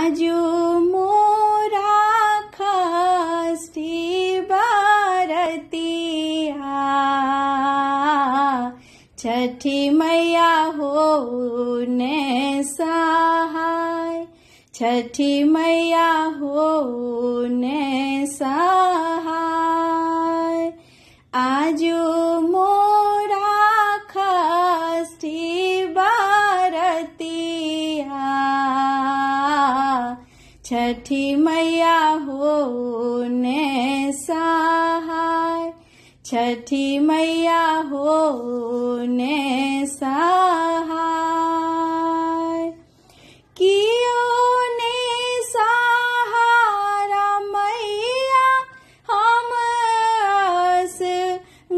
आजु मोरा खष्ठी बरतिया छठी मैया हो ने सहाय छठी मैया हो ने सहाय आजु मोरा खष्ठी बरतिया छठी मैया हो ने सहाय छठी मैया हो ने सहाय कियो ने सहारा मैया हम अस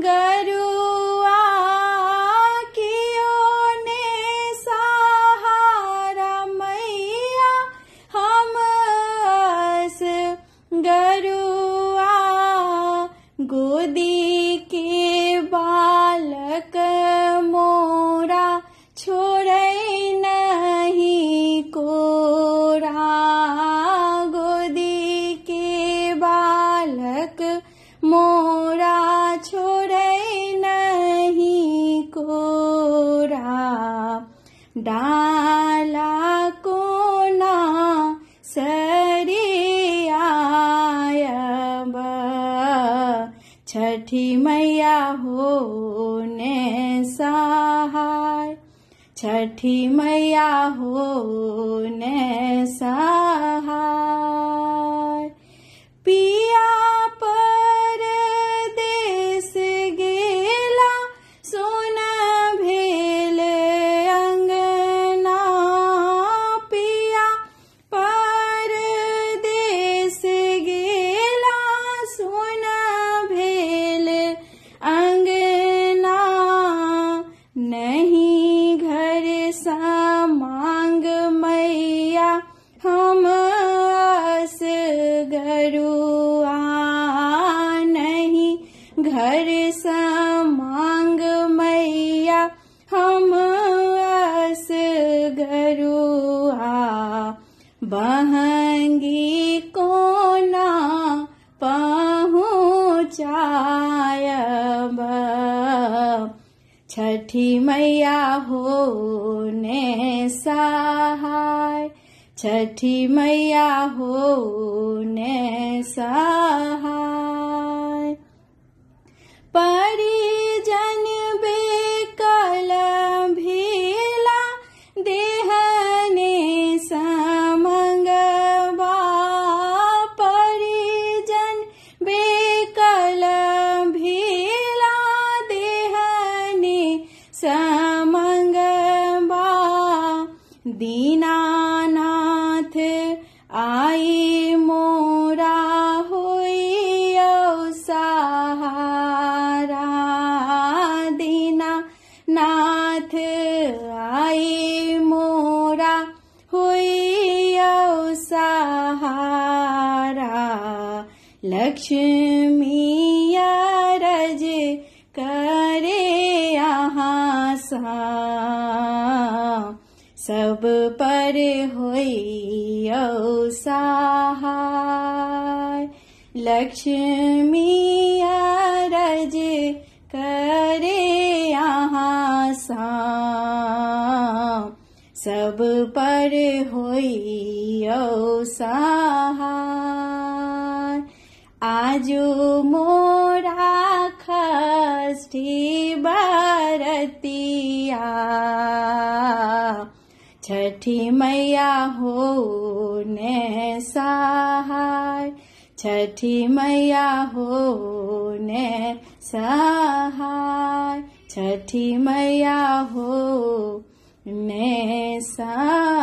गरुआ कियो ने सहारा मैया हम अस गरुआ गोदी के बालक मोरा छोड़े नहीं कोरा गोदी के बालक मोरा छोड़े नहीं कोरा डाला कोना सरियायब छठी मैया हो ने सहाय छठी मैया हो ने सहाय पिया परदेस गेला सोना भेल अंगना पिया परदेस गेला सोना भेल अंगना नहीं घर सा मांग मैया हम अस गरुआ नहीं घर सा मांग मैया हम अस गरुआ बहंगी कोना पहुँचायब छठी मैया हो ने सहाय छठी मैया हो ने सहाय परिजन बेकल भेला देहने समंगवा परिजन बेकल भेला देहने समंगवा दीनानाथ आई मोरा होइयो सहारा दीनानाथ आई मोरा होइयो सहारा लक्ष्मी अरज करे यहाँ सा सब पर होइयो सहाय लक्ष्मी अरज करे यहाँ सा सब पर होइयो सहाय आजु मोरा खष्ठी बरतिया छठी मैया हो ने सहाय छठी मैया हो ने सहाय छठी मैया हो ने सहाय।